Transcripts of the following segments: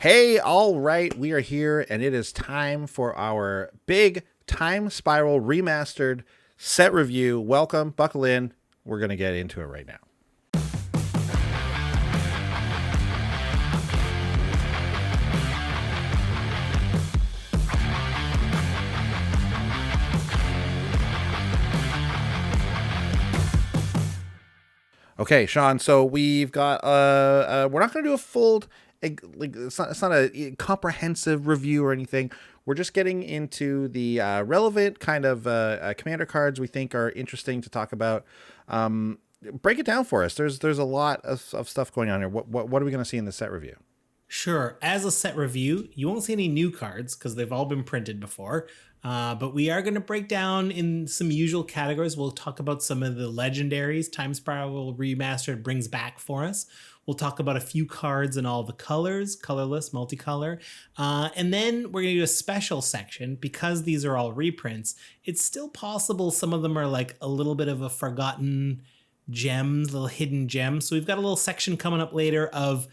Hey, all right, we are here, and it is time for our big Time Spiral Remastered set review. Welcome, buckle in. We're going to get into it right now. Okay, Sean, so we've got we're not going to do a full it's not a comprehensive review or anything. We're just getting into the relevant kind of commander cards we think are interesting to talk about. Break it down for us. There's a lot of stuff going on here. What are we going to see in the set review? Sure. As a set review, you won't see any new cards because they've all been printed before. But we are going to break down in some usual categories. We'll talk about some of the legendaries Time Spiral Remastered brings back for us. We'll talk about a few cards in all the colors, colorless, multicolor. And then we're going to do a special section because these are all reprints. It's still possible some of them are like a little bit of a forgotten gems, little hidden gems. So we've got a little section coming up later of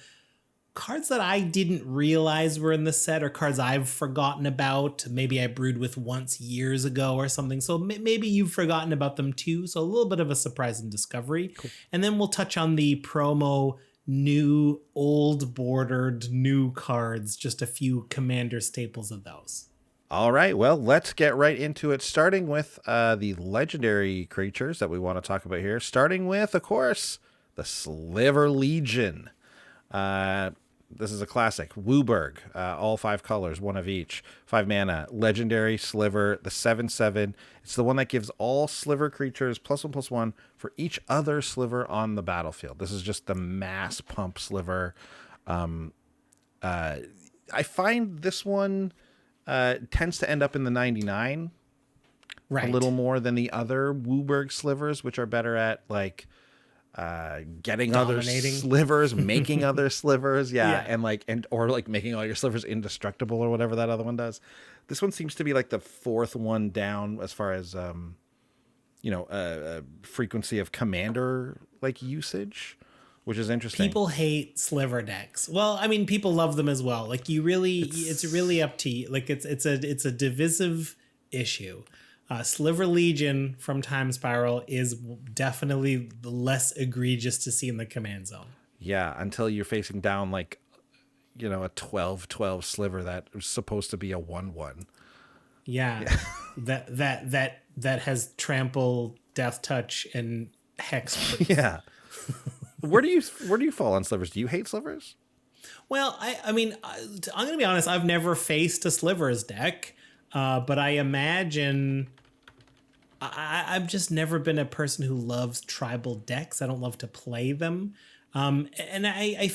cards that I didn't realize were in the set or cards I've forgotten about. Maybe I brewed with once years ago or something. So maybe you've forgotten about them too. So a little bit of a surprise and discovery. Cool. And then we'll touch on the promo new, old bordered new cards, just a few commander staples of those. All right, well, let's get right into it, starting with the legendary creatures that we want to talk about here, starting with, of course, the Sliver Legion. This is a classic. Wooburg, all 5 colors, 1 of each. 5 mana, legendary Sliver, the 7/7. It's the one that gives all Sliver creatures +1/+1 for each other Sliver on the battlefield. This is just the mass pump Sliver. I find this one tends to end up in the 99. Right. A little more than the other Wooburg Slivers, which are better at, like, getting dominating other slivers, making other slivers, and making all your slivers indestructible or whatever that other one does. This one seems to be like the 4th one down as far as frequency of commander like usage, which is interesting. People hate sliver decks. Well, I mean, people love them as well. Like it's really up to you. Like it's a divisive issue. Sliver Legion from Time Spiral is definitely less egregious to see in the command zone. Yeah, until you're facing down like, a 12/12 sliver that is supposed to be a 1/1. Yeah. that has trample, death touch, and hex. Yeah. Where do you fall on slivers? Do you hate slivers? Well, I'm going to be honest. I've never faced a slivers deck, but I imagine. I've just never been a person who loves tribal decks. I don't love to play them. And I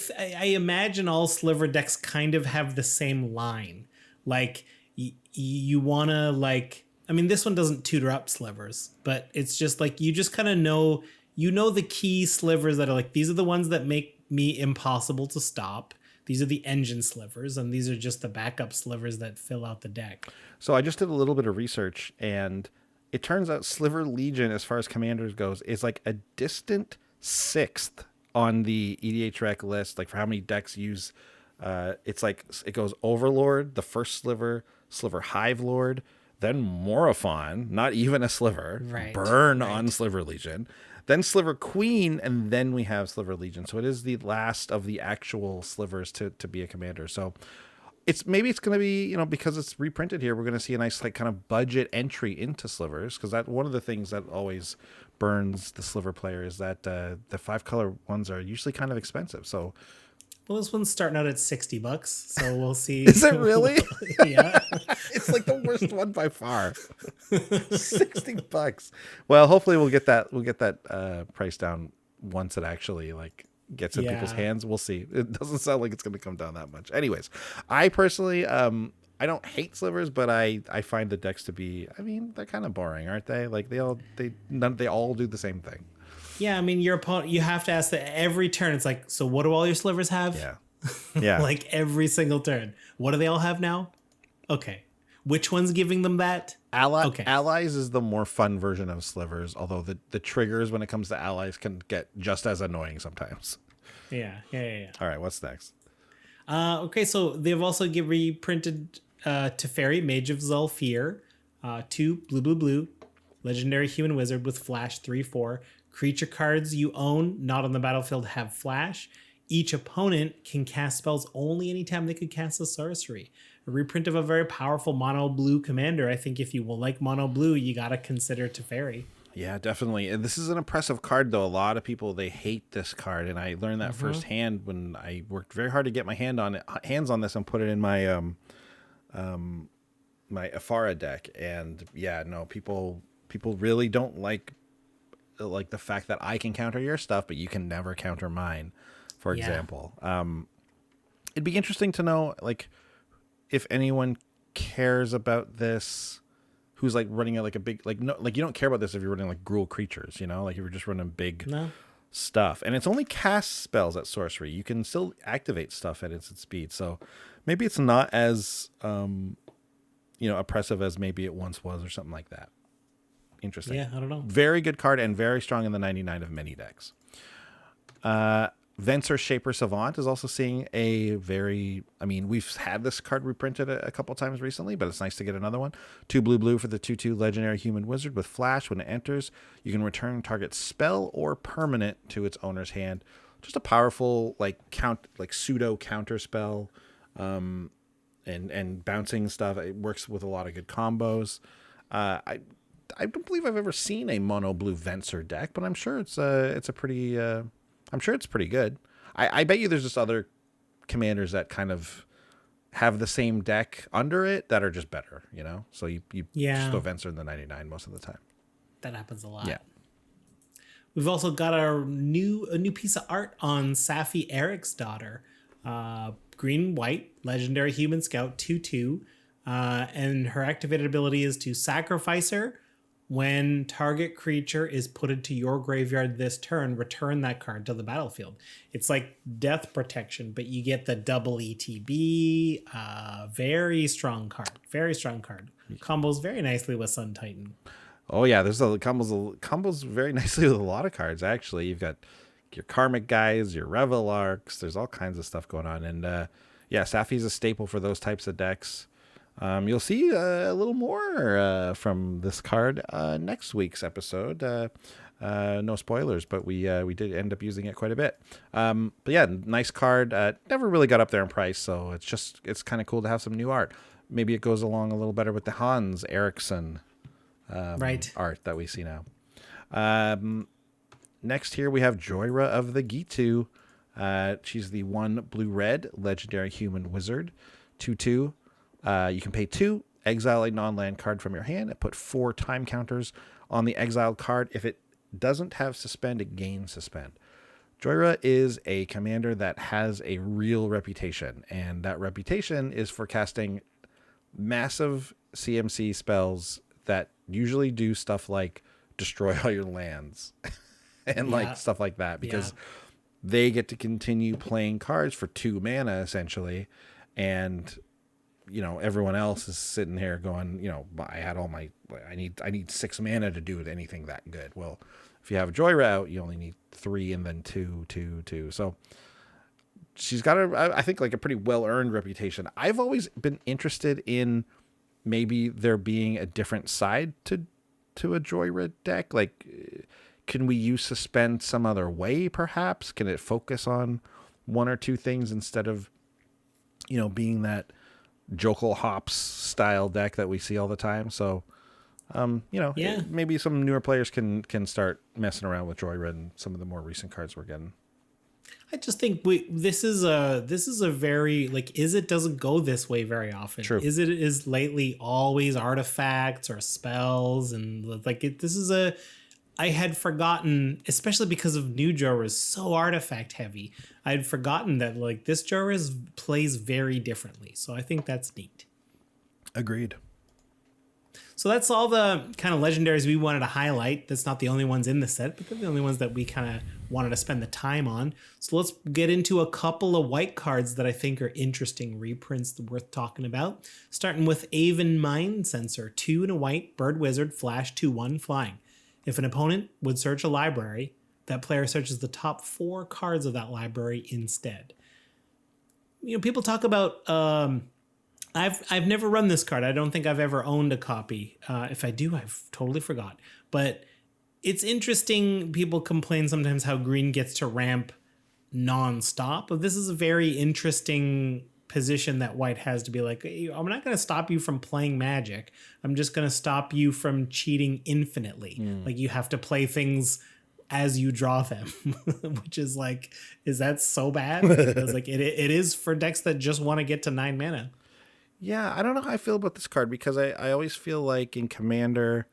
imagine all sliver decks kind of have the same line. Like you want to this one doesn't tutor up slivers, but it's just like, you just kind of know, the key slivers that are like, these are the ones that make me impossible to stop. These are the engine slivers, and these are just the backup slivers that fill out the deck. So I just did a little bit of research, and it turns out Sliver Legion, as far as commanders goes, is like a distant 6th on the EDHREC list. Like for how many decks use, it's like it goes Overlord, the first Sliver, Sliver Hive Lord, then Morophon, not even a Sliver, right, Burn on Sliver Legion, then Sliver Queen, and then we have Sliver Legion. So it is the last of the actual slivers to be a commander. So it's going to be, because it's reprinted here, we're going to see a nice like kind of budget entry into slivers, because that one of the things that always burns the sliver player is that the 5 color ones are usually kind of expensive. So, well, this one's starting out at $60, so we'll see. Is it really? Yeah, it's like the worst one by far. $60. Well, hopefully we'll get that price down once it actually gets in people's hands. We'll see. It doesn't sound like it's going to come down that much. Anyways, I personally, I don't hate slivers, but I find the decks to be, they're kind of boring, aren't they? Like they all do the same thing. Yeah, your opponent, you have to ask that every turn. It's like, so what do all your slivers have? Yeah. Yeah. Like every single turn. What do they all have now? Okay. Which one's giving them that? Allies is the more fun version of slivers, although the triggers when it comes to allies can get just as annoying sometimes. Yeah. All right, what's next? Okay, so they've also reprinted Teferi, Mage of Zulfir, 2 blue, blue, blue, legendary human wizard with flash 3/4. Creature cards you own not on the battlefield have flash. Each opponent can cast spells only anytime they could cast a sorcery. A reprint of a very powerful mono blue commander. I think if you will like mono blue, you gotta consider Teferi. Yeah, definitely. And this is an impressive card, though. A lot of people, they hate this card, and I learned that firsthand when I worked very hard to get my hands on this and put it in my my Afara deck. And yeah, no, people really don't like the fact that I can counter your stuff, but you can never counter mine, for example. It'd be interesting to know, like, if anyone cares about this, who's like running a big, like, no, like, you don't care about this if you're running like Gruul creatures, like if you're just running big stuff, and it's only cast spells at sorcery. You can still activate stuff at instant speed, so maybe it's not as oppressive as maybe it once was, or something like that. Interesting. Yeah, I don't know. Very good card and very strong in the 99 of many decks. Venser Shaper Savant is also seeing we've had this card reprinted a couple times recently, but it's nice to get another one. 2 blue blue for the 2/2 legendary human wizard with flash. When it enters, you can return target spell or permanent to its owner's hand. Just a powerful pseudo counter spell, and bouncing stuff. It works with a lot of good combos. I don't believe I've ever seen a mono blue Venser deck, but I'm sure it's pretty good. I bet you there's just other commanders that kind of have the same deck under it that are just better, So you just go Venser in the 99 most of the time. That happens a lot. Yeah. We've also got a new piece of art on Safi Eric's daughter. Green white legendary human scout 2/2, and her activated ability is to sacrifice her. When target creature is put into your graveyard this turn, return that card to the battlefield. It's like death protection, but you get the double ETB. Very strong card. Very strong card. Combos very nicely with Sun Titan. Oh yeah, there's combos very nicely with a lot of cards. Actually, you've got your Karmic guys, your Revel Arcs. There's all kinds of stuff going on, and Safi's a staple for those types of decks. You'll see a little more from this card next week's episode. No spoilers, but we did end up using it quite a bit. But yeah, nice card. Never really got up there in price, so it's kind of cool to have some new art. Maybe it goes along a little better with the Hans Eriksson art that we see now. Next here we have Joyra of the Gitu. She's the 1 blue-red legendary human wizard, 2/2. You can pay 2, exile a non-land card from your hand, and put 4 time counters on the exiled card. If it doesn't have suspend, it gains suspend. Joyra is a commander that has a real reputation, and that reputation is for casting massive CMC spells that usually do stuff like destroy all your lands and stuff like that, because they get to continue playing cards for 2 mana essentially, and everyone else is sitting here going, I need 6 mana to do anything that good. Well, if you have Joyra out, you only need 3 and then 2, 2, 2. So she's got I think a pretty well-earned reputation. I've always been interested in maybe there being a different side to a Joyra deck. Can we use suspend some other way, perhaps? Can it focus on 1 or 2 things instead of, being that Jokal Hops style deck that we see all the time? So, maybe some newer players can start messing around with Joyra and some of the more recent cards we're getting. I just think this is a very Izzet doesn't go this way very often. True. Izzet is lately always artifacts or spells, and I had forgotten, especially because of new Joyra is so artifact heavy. I had forgotten that this Joyra plays very differently. So I think that's neat. Agreed. So that's all the kind of legendaries we wanted to highlight. That's not the only ones in the set, but they're the only ones that we kind of wanted to spend the time on. So let's get into a couple of white cards that I think are interesting reprints worth talking about. Starting with Aven Mind Sensor, 2 and a white, bird wizard, flash 2/1 flying. If an opponent would search a library, that player searches the top 4 cards of that library instead. people talk about. I've never run this card. I don't think I've ever owned a copy. If I do, I've totally forgot. But it's interesting. People complain sometimes how green gets to ramp nonstop. But this is a very interesting position that white has to be like, "Hey, I'm not going to stop you from playing Magic. I'm just going to stop you from cheating infinitely. Like you have to play things as you draw them," which is like, is that so bad? Because like it is for decks that just want to get to 9 mana. Yeah, I don't know how I feel about this card because I always feel like in Commander,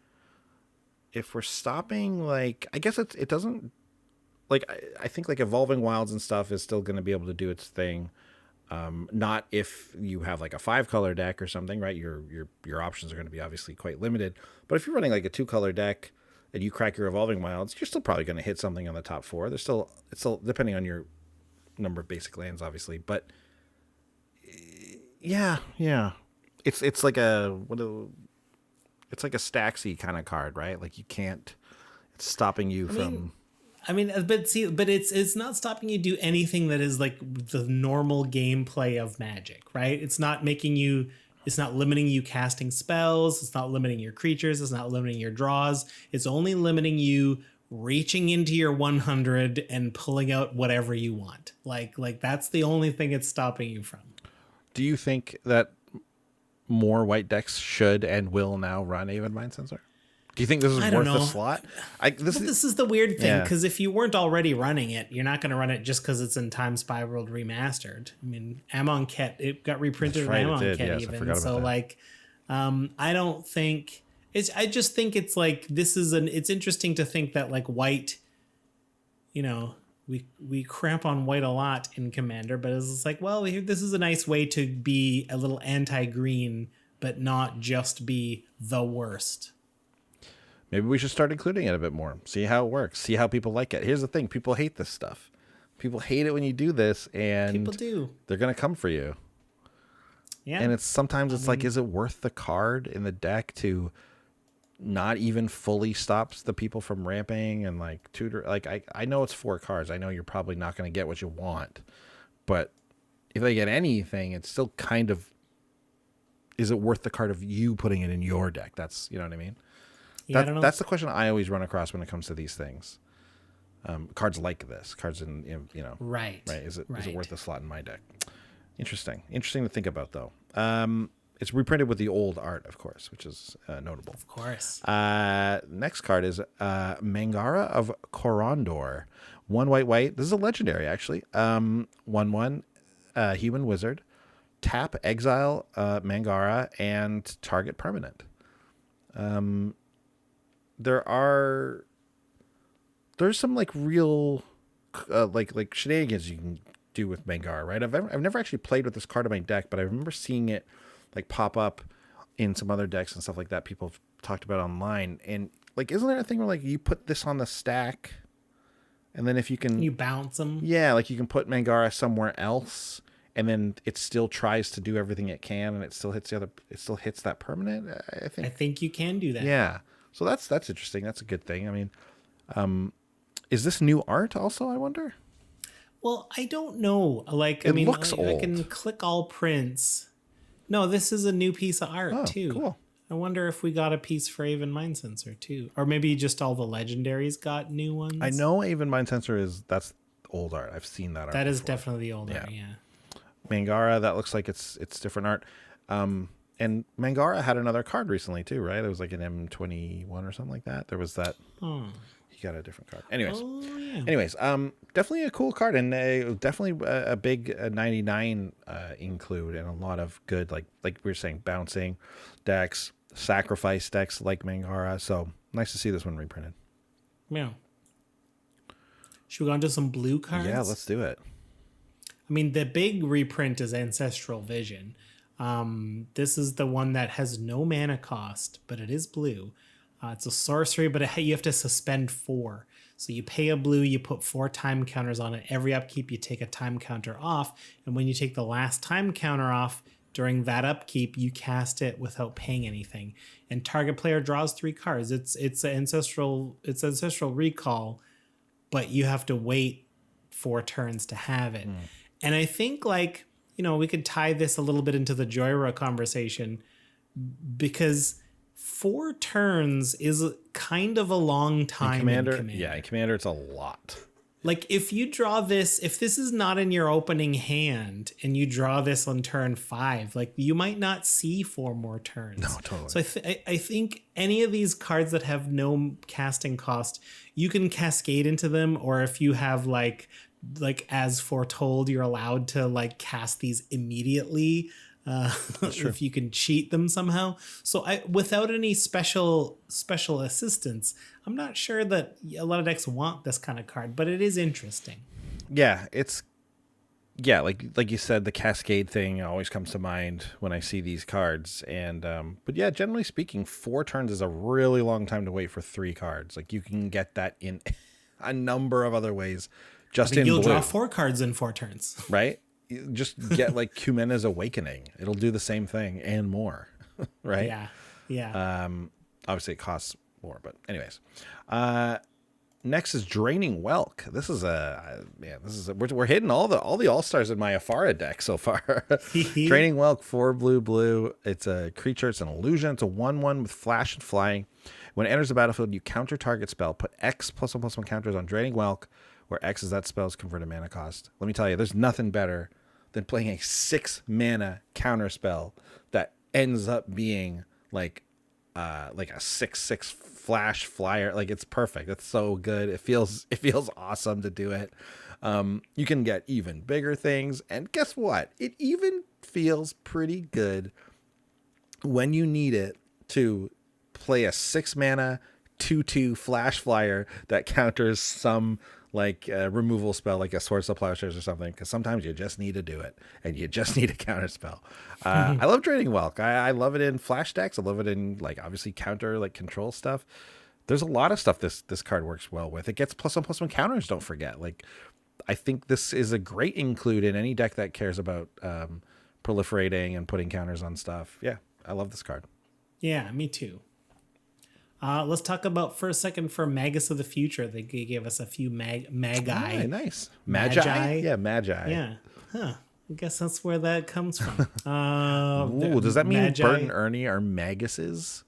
if we're stopping, like, I guess it doesn't, like, I think like Evolving Wilds and stuff is still going to be able to do its thing. Not if you have like a 5-color deck or something, right? Your options are going to be obviously quite limited. But if you're running like a 2-color deck and you crack your Evolving Wilds, you're still probably going to hit something on the top 4. It's still depending on your number of basic lands, obviously. But yeah. It's like it's like a Staxy kind of card, right? Like you can't. It's stopping you from. But it's not stopping you do anything that is like the normal gameplay of Magic, right? It's not limiting you casting spells. It's not limiting your creatures. It's not limiting your draws. It's only limiting you reaching into your 100 and pulling out whatever you want. Like that's the only thing it's stopping you from. Do you think that more white decks should and will now run Aven Mind Sensor? Do you think this is worth the slot? This is the weird thing, because if you weren't already running it, you're not going to run it just because it's in Time Spiral Remastered. I mean, Amonkhet, it got reprinted in Amonkhet even. So like, I don't think I just think it's like it's interesting to think that like white, we cramp on white a lot in Commander, but it's like, well, this is a nice way to be a little anti-green, but not just be the worst. Maybe we should start including it a bit more. See how it works. See how people like it. Here's the thing. People hate this stuff. People hate it when you do this, and people do. They're going to come for you. Yeah. And it's like, is it worth the card in the deck to not even fully stops the people from ramping and like tutor? Like, I know it's 4 cards. I know you're probably not going to get what you want, but if they get anything, it's still kind of, is it worth the card of you putting it in your deck? That's, you know what I mean? Yeah, I don't know. That's the question I always run across when it comes to these things. Cards like this, cards in right. Is it worth the slot in my deck? Interesting to think about though. It's reprinted with the old art, of course, which is notable. Of course. Next card is Mangara of Corondor. 1 white. This is a legendary actually. 1/1 human wizard. Tap, exile Mangara, and target permanent. There's some like real like shenanigans you can do with Mangara, right? I've never actually played with this card in my deck, but I remember seeing it like pop up in some other decks and stuff like that people have talked about online. And like, isn't there a thing where like you put this on the stack, and then if you can, you bounce them? Yeah, like you can put Mangara somewhere else, and then it still tries to do everything it can, and it still hits that permanent. I think you can do that. Yeah. So that's interesting. That's a good thing. I mean, is this new art also, I wonder? Well, I don't know. Like, it looks old. I can click all prints. No, this is a new piece of art too. Cool. I wonder if we got a piece for Aven Mind Sensor too. Or maybe just all the legendaries got new ones. I know Aven Mind Sensor that's old art. I've seen that art. That is definitely the old art, yeah. Mangara, that looks like it's different art. And Mangara had another card recently too, right? It was like an M21 or something like that. There was that. He got a different card. Anyways, definitely a cool card, and definitely a big 99 include, and a lot of good like we were saying, bouncing decks, sacrifice decks like Mangara. So nice to see this one reprinted. Yeah. Should we go on to some blue cards? Yeah, let's do it. I mean, the big reprint is Ancestral Vision. This is the one that has no mana cost, but it is blue. It's a sorcery, but you have to suspend 4. So you pay a blue, you put 4 time counters on it. Every upkeep, you take a time counter off. And when you take the last time counter off during that upkeep, you cast it without paying anything. And target player draws 3 cards. It's ancestral recall, but you have to wait 4 turns to have it. And I think like we could tie this a little bit into the Joyra conversation, because 4 turns is kind of a long time in Commander. Yeah, in Commander it's a lot. Like if you draw this, if this is not in your opening hand and you draw this on turn 5, like you might not see 4 more turns. No, totally. So I think any of these cards that have no casting cost, you can cascade into them, or if you have like as foretold, you're allowed to like cast these immediately. If you can cheat them somehow. So without any special assistance, I'm not sure that a lot of decks want this kind of card, but it is interesting. Yeah, like you said, the cascade thing always comes to mind when I see these cards. And but yeah, generally speaking, 4 turns is a really long time to wait for 3 cards. Like you can get that in a number of other ways. You'll draw 4 cards in 4 turns, right? You just get like Kumena's Awakening. It'll do the same thing and more, right? Yeah. Obviously it costs more, but anyways. Next is Draining Welk. We're hitting all the all-stars in my Afara deck so far. Draining Welk, 4 blue. It's a creature, it's an illusion, it's a 1/1 with flash and flying. When it enters the battlefield, you counter target spell, put X +1/+1 counters on Draining Welk, where X is that spell's converted mana cost. Let me tell you, there's nothing better than playing a 6 mana counter spell that ends up being like a 6/6 flash flyer. Like it's perfect. It's so good. It feels awesome to do it. You can get even bigger things, and guess what? It even feels pretty good when you need it to play a 6 mana 2/2 flash flyer that counters some like removal spell, like a Swords of Plowshares or something, because sometimes you just need to do it and you just need a counter spell. I love Draining Welk. I love it in flash decks. I love it in like obviously counter like control stuff. There's a lot of stuff this card works well with. It gets +1/+1 counters, don't forget. Like I think this is a great include in any deck that cares about proliferating and putting counters on stuff. Yeah, I love this card. Yeah, me too. Let's talk about for a second for Magus of the Future. They gave us a few magi. Oh, nice. Magi? Yeah, Magi. Yeah. Huh. I guess that's where that comes from. Ooh, does that mean Magi? Bert and Ernie are Maguses?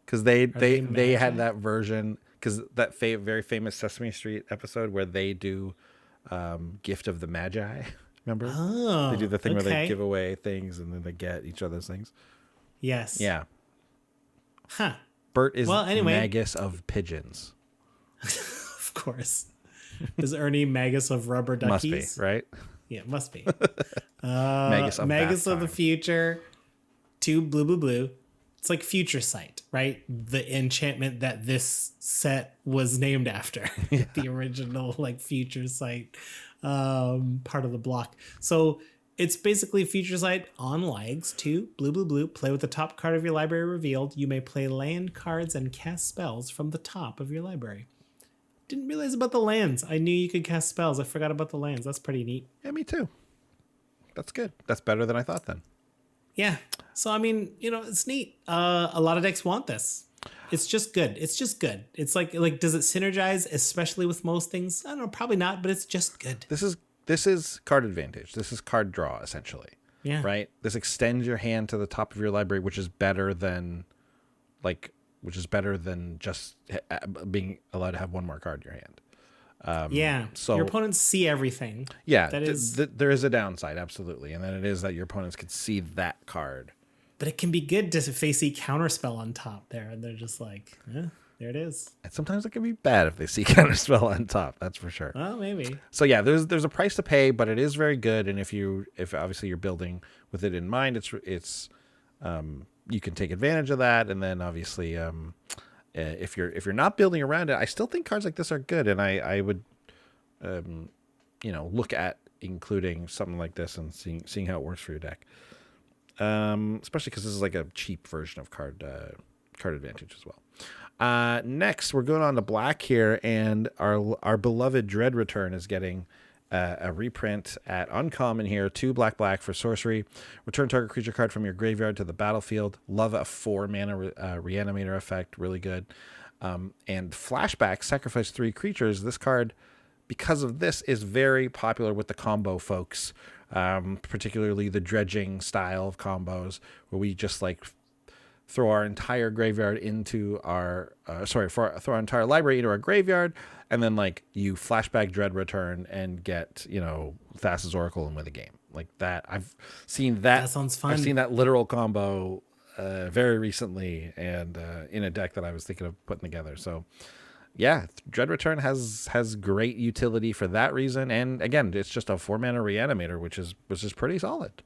Because they had that version, because that very famous Sesame Street episode where they do Gift of the Magi. Remember? Oh, they do the thing where they give away things and then they get each other's things. Yes. Yeah. Huh. Bert is Magus of pigeons. Of course. Is Ernie Magus of rubber duckies? Must be, right? Yeah, must be. Magus of the Future, 2 blue. It's like Future Sight, right? The enchantment that this set was named after. Yeah. The original like Future Sight part of the block. So it's basically Future Sight on legs, 2 blue. Play with the top card of your library revealed. You may play land cards and cast spells from the top of your library. Didn't realize about the lands. I knew you could cast spells. I forgot about the lands. That's pretty neat. Yeah, me too. That's good. That's better than I thought then. Yeah. So, I mean, it's neat. A lot of decks want this. It's just good. It's like, does it synergize, especially with most things? I don't know, probably not, but it's just good. This is card advantage. This is card draw, essentially. Yeah. Right? This extends your hand to the top of your library, which is better than just being allowed to have one more card in your hand. So your opponents see everything. Yeah, there is a downside, absolutely. And then it is that your opponents can see that card. But it can be good to if they see counterspell on top there, and they're just like, there it is. And sometimes it can be bad if they see counterspell on top. That's for sure. Well, maybe. So yeah, there's a price to pay, but it is very good. And if obviously you're building with it in mind, it's you can take advantage of that. And then obviously, if you're not building around it, I still think cards like this are good. And I would, look at including something like this and seeing how it works for your deck. Especially because this is like a cheap version of card advantage as well. Next, we're going on to black here, and our beloved Dread Return is getting a reprint at Uncommon here. 2 black for sorcery. Return target creature card from your graveyard to the battlefield. Love a 4 mana Reanimator effect. Really good. And flashback, sacrifice 3 creatures. This card, because of this, is very popular with the combo folks. particularly the dredging style of combos where we just like throw our entire graveyard into our throw our entire library into our graveyard, and then like you flashback dread return and get Thassa's Oracle and win the game like that. I've seen that. That sounds fun. I've seen that literal combo very recently, and in a deck that I was thinking of putting together. So yeah, Dread Return has great utility for that reason, and again, it's just a 4-mana reanimator, which is pretty solid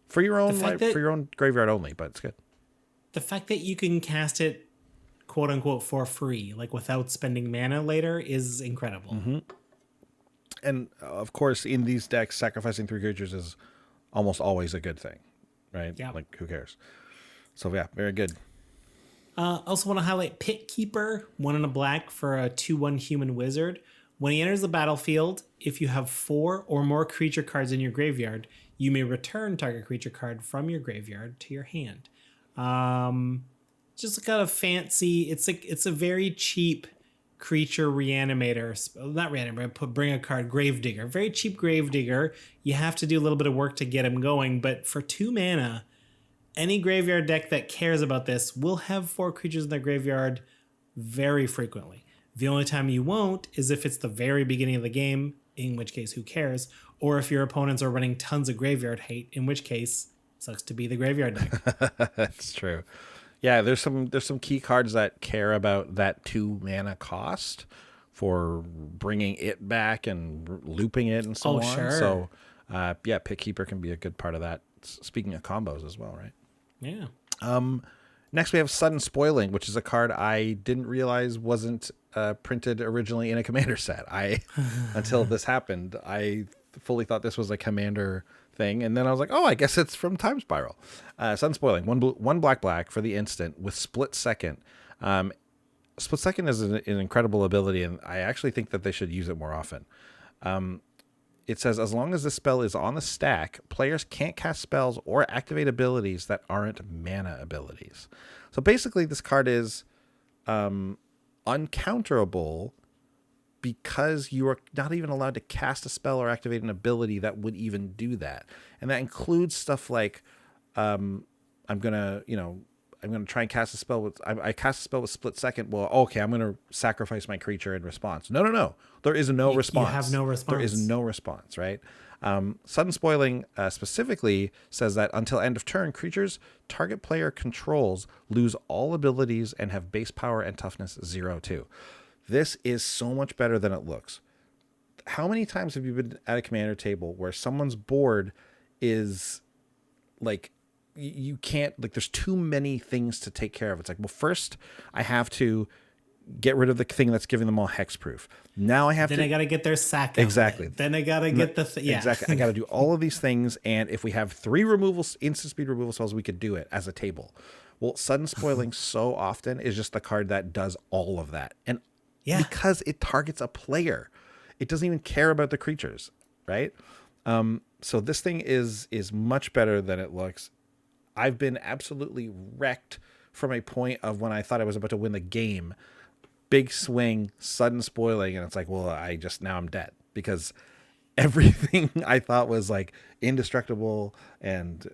for your own for your own graveyard only, but it's good. The fact that you can cast it, quote unquote, for free, like without spending mana later, is incredible. Mm-hmm. And of course, in these decks, sacrificing 3 creatures is almost always a good thing, right? Yeah. Like, who cares? So yeah, very good. Also want to highlight Pit Keeper, 1 and a black for a 2/1 human wizard. When he enters the battlefield, if you have 4 or more creature cards in your graveyard, you may return target creature card from your graveyard to your hand. Just kind of fancy. It's a very cheap creature reanimator. Not reanimator, bring a card, Gravedigger. Very cheap Gravedigger. You have to do a little bit of work to get him going, but for 2 mana, any graveyard deck that cares about this will have 4 creatures in their graveyard very frequently. The only time you won't is if it's the very beginning of the game, in which case who cares, or if your opponents are running tons of graveyard hate, in which case sucks to be the graveyard deck. That's true. Yeah, there's some key cards that care about that 2 mana cost for bringing it back and looping it and so on. Sure. So yeah, Pit Keeper can be a good part of that. Speaking of combos as well, right? Yeah. Next we have Sudden Spoiling, which is a card I didn't realize wasn't printed originally in a Commander set. Until this happened, I fully thought this was a Commander thing, and then I was like, oh, I guess it's from Time Spiral. Sudden Spoiling, 1 black for the instant with Split Second. Split Second is an incredible ability, and I actually think that they should use it more often. It says, as long as the spell is on the stack, players can't cast spells or activate abilities that aren't mana abilities. So basically, this card is uncounterable because you are not even allowed to cast a spell or activate an ability that would even do that. And that includes stuff like, I'm gonna try and cast a spell with, I cast a spell with Split Second. Well, okay, I'm gonna sacrifice my creature in response. No. There is no response. You have no response. There is no response, right? Sudden Spoiling specifically says that until end of turn, creatures target player controls lose all abilities and have base power and toughness 0/2. This is so much better than it looks. How many times have you been at a Commander table where someone's board is like, you can't, like, there's too many things to take care of. It's like, well, first I have to get rid of the thing that's giving them all hexproof. Now I got to get their sack. Exactly. Then I got to get the yeah. Exactly. I got to do all of these things, and if we have 3 removals, instant speed removal spells, we could do it as a table. Well, Sudden Spoiling so often is just the card that does all of that, and because it targets a player, it doesn't even care about the creatures, right? So this thing is much better than it looks. I've been absolutely wrecked from a point of when I thought I was about to win the game. Big swing, Sudden Spoiling, and it's like, well, now I'm dead because everything I thought was like indestructible and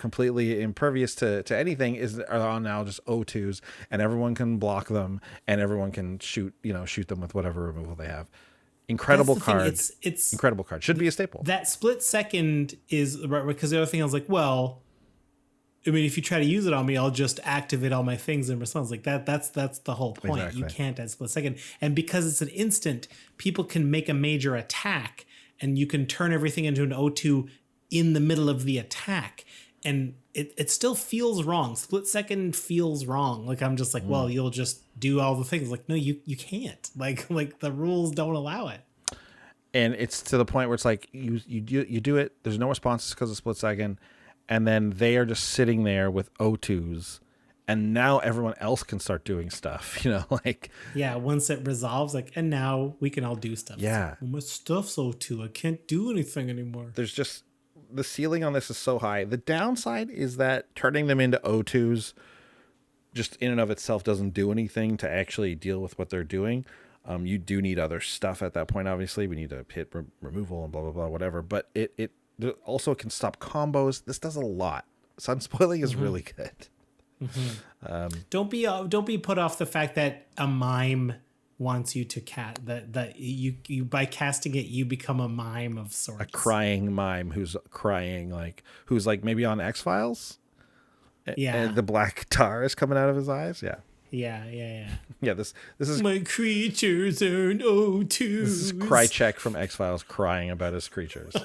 completely impervious to anything are now just O2s, and everyone can block them and everyone can shoot them with whatever removal they have. Incredible card. It's incredible card. Should be a staple. That Split Second is right, because the other thing I was like, well, I mean, if you try to use it on me, I'll just activate all my things in response. Like that. That's the whole point. Exactly. You can't add Split Second, and because it's an instant, people can make a major attack, and you can turn everything into an O2 in the middle of the attack, and it still feels wrong. Split Second feels wrong. Like I'm just like, well, you'll just do all the things. Like no, you can't. Like the rules don't allow it. And it's to the point where it's like you do it. There's no responses because of Split Second. And then they are just sitting there with O2s, and now everyone else can start doing stuff, like. Yeah, once it resolves, like, and now we can all do stuff. Yeah. Like, well, my stuff's O2. I can't do anything anymore. There's just, the ceiling on this is so high. The downside is that turning them into O2s just in and of itself doesn't do anything to actually deal with what they're doing. You do need other stuff at that point, obviously. We need to hit removal and blah, blah, blah, whatever. But it Also, it can stop combos. This does a lot. Sun spoiling is really good. Don't be put off the fact that a mime wants you to that you by casting it you become a mime of sorts. A crying mime who's crying, who's maybe on X-Files. Yeah. And the black tar is coming out of his eyes. Yeah. Yeah. This is my creatures earn O2. This is Krychek from X-Files crying about his creatures.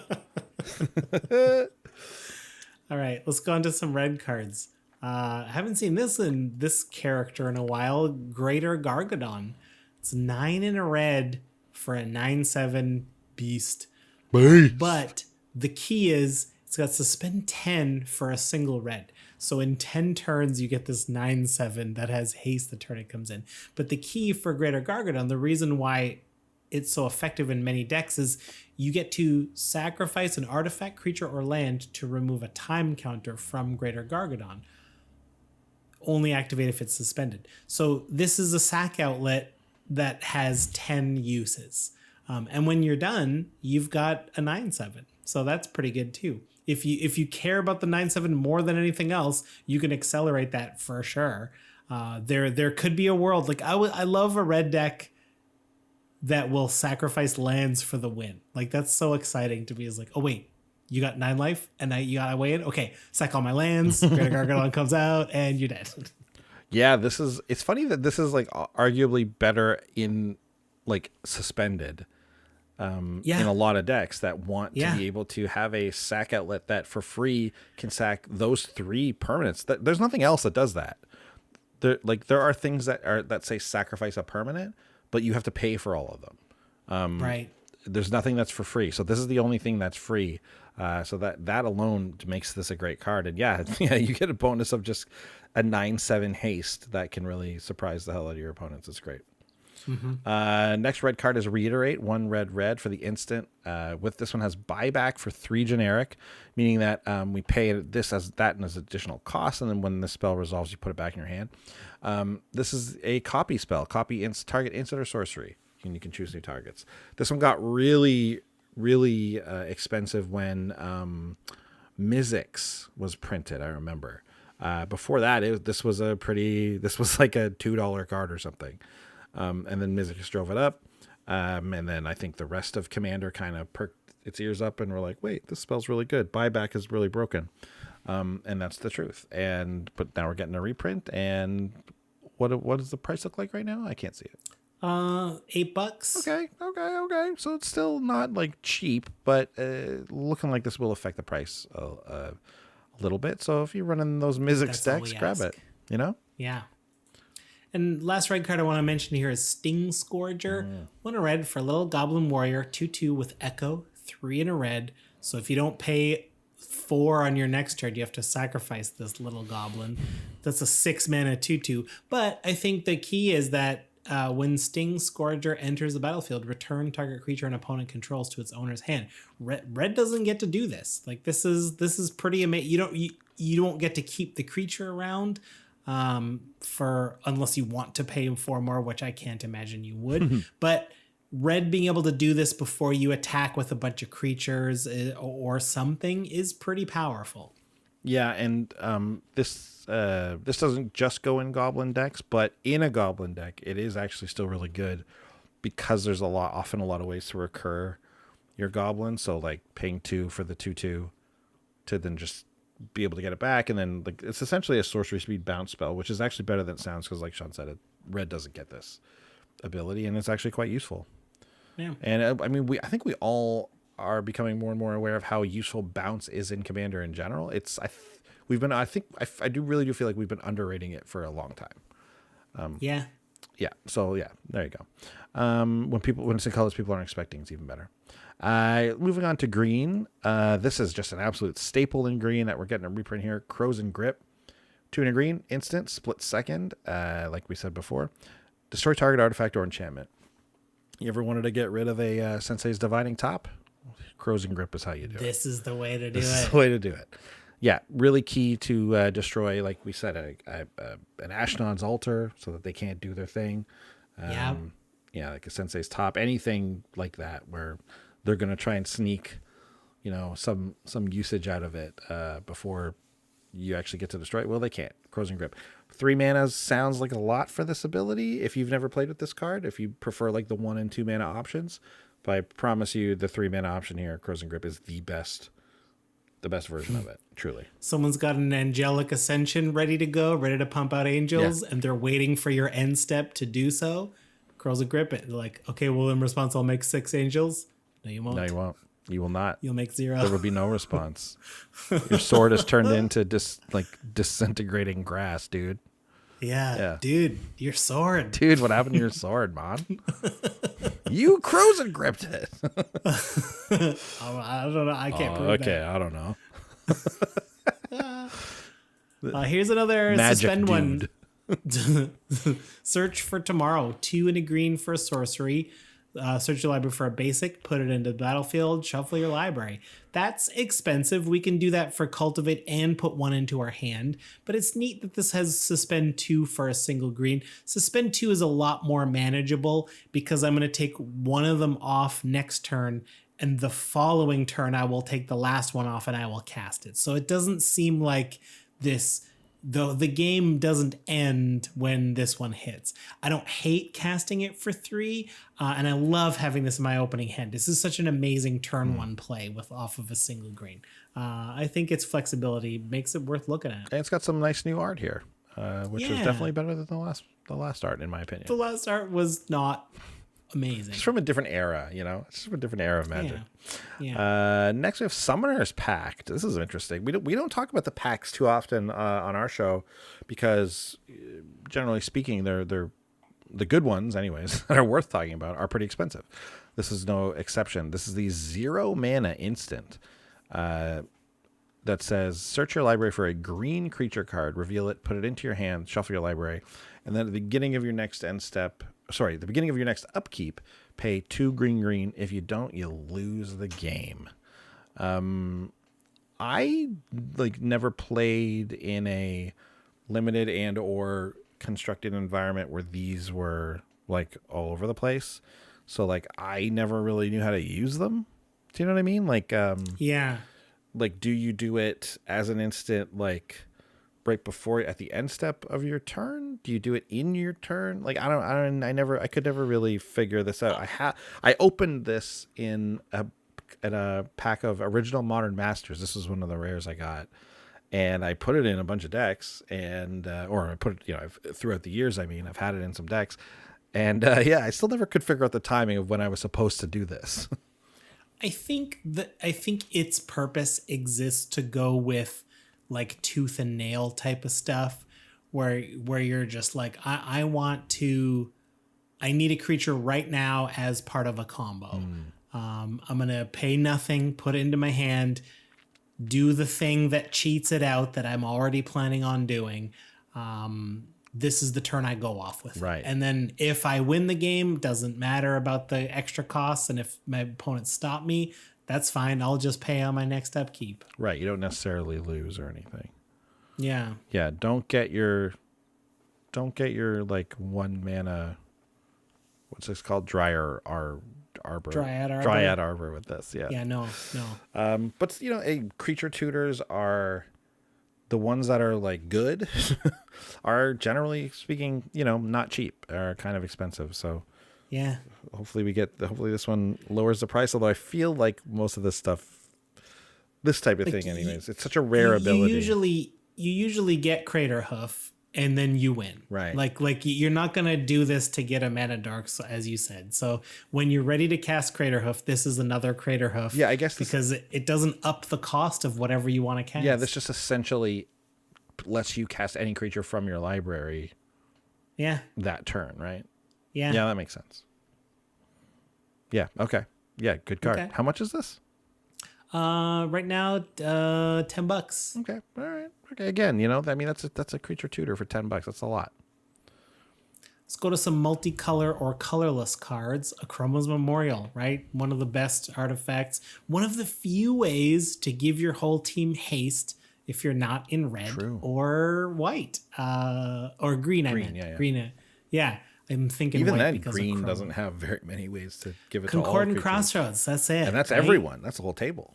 All right, let's go on to some red cards. I haven't seen this character in a while. Greater Gargadon. It's 9 in a red for a 9/7 beast. But the key is it's got suspend 10 for a single red. So in 10 turns, you get this 9/7 that has haste the turn it comes in. But the key for Greater Gargadon, the reason why it's so effective in many decks is you get to sacrifice an artifact, creature, or land to remove a time counter from Greater Gargadon. Only activate if it's suspended. So this is a sack outlet that has 10 uses. And when you're done, you've got a 9/7. So that's pretty good too. If you care about the 9/7 more than anything else, you can accelerate that for sure. There could be a world I love a red deck that will sacrifice lands for the win. That's so exciting to me. Is oh wait, you got 9 life and you got a way in. Okay, sack all my lands. Greater Gargadon comes out and you're dead. Yeah, it's funny that this is arguably better in suspended. In a lot of decks that want to be able to have a sack outlet that for free can sack those 3 permanents. There's nothing else that does that. There are things that say sacrifice a permanent, but you have to pay for all of them. Right. There's nothing that's for free. So this is the only thing that's free. So that alone makes this a great card. And you get a bonus of just a 9/7 haste that can really surprise the hell out of your opponents. It's great. Next red card is Reiterate, 1 red for the instant. With this one has buyback for 3 generic, meaning that we pay this as additional cost, and then when the spell resolves, you put it back in your hand. This is a copy spell. Copy target instant or sorcery, and you can choose new targets. This one got really, really expensive when Mizzix was printed. I remember. Before that, this was like a $2 card or something. And then Mizzix drove it up. And then I think the rest of Commander kind of perked its ears up and were like, wait, this spell's really good. Buyback is really broken. And that's the truth. But now we're getting a reprint. And what does the price look like right now? I can't see it. $8. Okay. So it's still not cheap, but looking like this will affect the price a little bit. So if you're running those Mizzix decks, grab it, Yeah. And last red card I want to mention here is Sting Scourger. 1 red for a little Goblin Warrior, 2/2 with Echo, 3 in a red. So if you don't pay 4 on your next turn, you have to sacrifice this little goblin. That's a 6 mana 2/2. But I think the key is that when Sting Scourger enters the battlefield, return target creature an opponent controls to its owner's hand. Red doesn't get to do this. This is pretty amazing. You don't get to keep the creature around. Unless you want to pay 4 more, which I can't imagine you would. But red being able to do this before you attack with a bunch of creatures or something is pretty powerful. Yeah, and this doesn't just go in Goblin decks, but in a Goblin deck, it is actually still really good because there's often a lot of ways to recur your Goblin. So paying 2 for the 2/2 to then just be able to get it back, and then it's essentially a sorcery speed bounce spell, which is actually better than it sounds because, like Sean said, red doesn't get this ability, and it's actually quite useful. Yeah, and I think we all are becoming more and more aware of how useful bounce is in Commander in general. I do really feel like we've been underrating it for a long time. Yeah. So there you go. When it's in colors people aren't expecting, it's even better. Moving on to green. This is just an absolute staple in green that we're getting a reprint here. Crows and Grip. 2 in a green, instant, split second. Like we said before. Destroy target artifact or enchantment. You ever wanted to get rid of a Sensei's Divining Top? Crows and Grip is how you do it. This is the way to do it. This is the way to do it. Yeah, really key to destroy, like we said, an Ashnod's Altar so that they can't do their thing. Like a Sensei's Top, anything like that where they're going to try and sneak some usage out of it before you actually get to destroy it. Well, they can't. Crows and Grip. 3 mana sounds like a lot for this ability if you've never played with this card, if you prefer like the 1 and 2 mana options. But I promise you the 3 mana option here, Crows and Grip, is the best version of it, truly. Someone's got an angelic ascension ready to go, ready to pump out angels, and they're waiting for your end step to do so. Crows and Grip it. They're like, okay, well, in response, I'll make 6 angels. No, you won't. No, you won't. You will not. You'll make 0. There will be no response. Your sword is turned into disintegrating grass, dude. Yeah, dude, your sword. Dude, what happened to your sword, man? You Crows and Gripped it. I don't know. I can't prove okay, that. I don't know. Here's another Magic suspend dude. one. Search for tomorrow. 2 and a green for a sorcery. Search your library for a basic, put it into the battlefield, shuffle your library. That's expensive. We can do that for Cultivate and put 1 into our hand, but it's neat that this has Suspend 2 for a single green. Suspend 2 is a lot more manageable because I'm going to take one of them off next turn, and the following turn I will take the last one off and I will cast it. So it doesn't seem like this... Though the game doesn't end when this one hits. I don't hate casting it for 3, and I love having this in my opening hand. This is such an amazing turn 1 play with off of a single green. I think its flexibility makes it worth looking at. And it's got some nice new art here, which is definitely better than the last art, in my opinion. The last art was not amazing. It's from a different era, It's from a different era of Magic. Yeah. Next we have Summoner's Pact. This is interesting. We don't talk about the packs too often on our show because, generally speaking, they're the good ones, anyways, that are worth talking about are pretty expensive. This is no exception. This is the 0 mana instant that says search your library for a green creature card, reveal it, put it into your hand, shuffle your library, and then at the beginning of your next the beginning of your next upkeep, pay 2 green. If you don't, you lose the game. I never played in a limited and or constructed environment where these were all over the place. So I never really knew how to use them. Do you know what I mean? Do you do it as an instant right before at the end step of your turn? Do you do it in your turn? I could never really figure this out. I opened this in a pack of original Modern Masters. This was one of the rares I got, and I put it in a bunch of decks, and or I put it, throughout the years. I've had it in some decks, and I still never could figure out the timing of when I was supposed to do this. I think its purpose exists to go with tooth and nail type of stuff where you're just I need a creature right now as part of a combo. I'm gonna pay nothing, put it into my hand, do the thing that cheats it out that I'm already planning on doing. This is the turn I go off with. Right. And then if I win the game, doesn't matter about the extra costs, and if my opponents stop me, that's fine. I'll just pay on my next upkeep. Right. You don't necessarily lose or anything. Yeah. Yeah. Don't get your 1 mana. What's this called? Arbor. Dryad Arbor with this. Yeah. Yeah. No. But creature tutors are the ones that are good are generally speaking, not cheap, are kind of expensive. So yeah. Hopefully this one lowers the price. Although I feel like most of this stuff, this type of thing, anyways, it's such a rare ability. You usually get Crater Hoof and then you win. Right. You're not gonna do this to get a mana dark, as you said. So when you're ready to cast Crater Hoof, this is another Crater Hoof. Yeah, I guess because it doesn't up the cost of whatever you want to cast. Yeah, this just essentially lets you cast any creature from your library. Yeah. That turn, right? Yeah. Yeah, that makes sense. Yeah. Okay. Yeah. Good card. Okay. How much is this? Right now, $10. Okay. All right. Okay. Again, that's a creature tutor for $10. That's a lot. Let's go to some multicolor or colorless cards. Chroma's Memorial, right? One of the best artifacts. One of the few ways to give your whole team haste if you're not in red or white, or green. Yeah. Green. Yeah. I'm thinking even white then, because green doesn't have very many ways to give it Concordant to all creatures. Crossroads. That's it. And that's right? everyone. That's the whole table.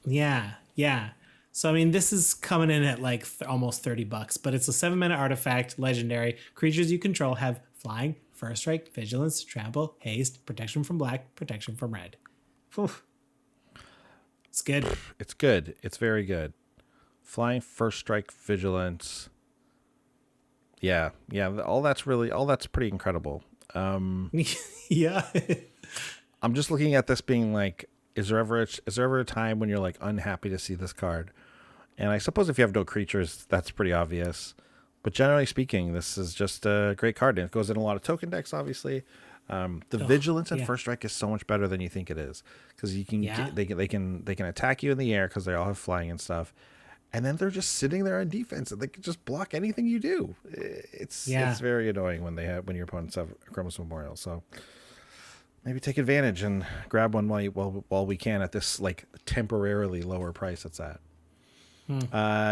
Yeah, yeah. So I mean, this is coming in at like almost $30, but it's a 7-mana artifact, legendary. Creatures you control have flying, first strike, vigilance, trample, haste, protection from black, protection from red. Whew. It's good. It's good. It's very good. Flying, first strike, vigilance. Yeah, yeah. All that's pretty incredible. Yeah. I'm just looking at this being like, is there ever a time when you're like unhappy to see this card? And I suppose if you have no creatures, that's pretty obvious. But generally speaking, this is just a great card, and it goes in a lot of token decks, obviously. The vigilance and yeah. first strike is so much better than you think it is, because you can Yeah. they can attack you in the air because they all have flying and stuff, and then they're just sitting there on defense and they can just block anything you do. It's very annoying when your opponents have Chroma's Memorial. So maybe take advantage and grab one while we can at this like temporarily lower price it's at.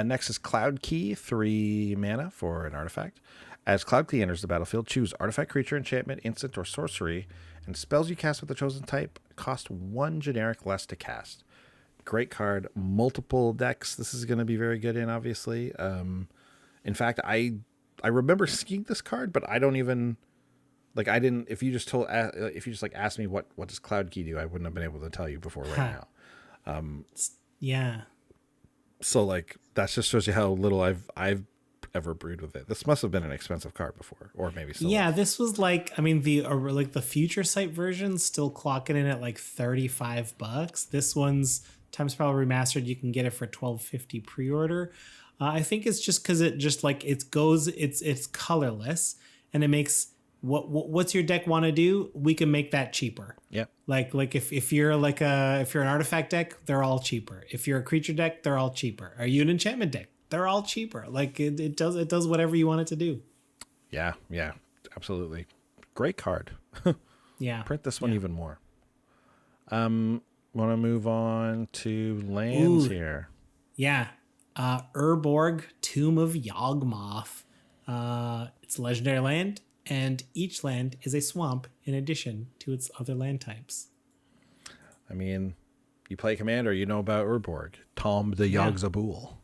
Next is Cloud Key, 3 mana for an artifact. As Cloud Key enters the battlefield, choose artifact, creature, enchantment, instant, or sorcery, and spells you cast with the chosen type cost 1 generic less to cast. Great card. Multiple decks this is going to be very good in, obviously. In fact, I remember seeing this card, but I don't even... Like, I didn't... If you just asked me what does Cloud Key do, I wouldn't have been able to tell you before right now. Yeah. So like that just shows you how little I've ever brewed with it. This must have been an expensive card before, or maybe still. Yeah, this was like, I mean, the future sight version still clocking in at like $35. This one's Time Spiral Remastered. You can get it for $12.50 pre-order. I think it's just because it just like it's colorless, and it makes what's your deck want to do. We can make that cheaper. Yeah. Like if you're if you're an artifact deck, they're all cheaper. If you're a creature deck, they're all cheaper. Are you an enchantment deck? They're all cheaper. Like it does whatever you want it to do. Yeah, absolutely. Great card. Yeah. Print this one even more. Want to move on to lands here. Yeah. Urborg, Tomb of Yawgmoth. It's a legendary land, and each land is a swamp in addition to its other land types. I mean, you play Commander, you know about Urborg. Tom the Yogg-Zabul.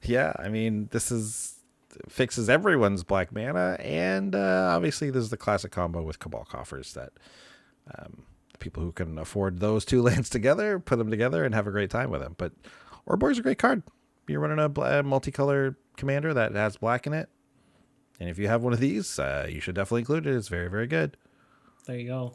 Yeah. I mean, fixes everyone's black mana, and obviously there's the classic combo with Cabal Coffers that people who can afford those two lands together put them together and have a great time with them. But Urborg's a great card. You're running a multicolored commander that has black in it, and if you have one of these, you should definitely include it. It's very, very good. There you go.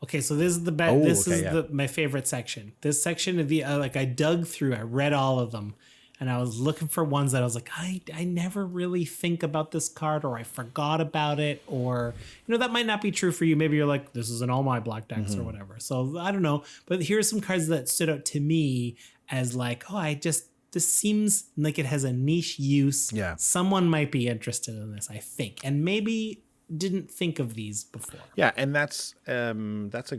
Okay, so this is the my favorite section. This section of the I dug through, I read all of them, and I was looking for ones that I was like, I never really think about this card, or I forgot about it, or that might not be true for you. Maybe you're like, this is in all my black decks or whatever. So I don't know, but here's some cards that stood out to me as like, this seems like it has a niche use. Yeah, someone might be interested in this, I think, and maybe didn't think of these before. Yeah, and that's a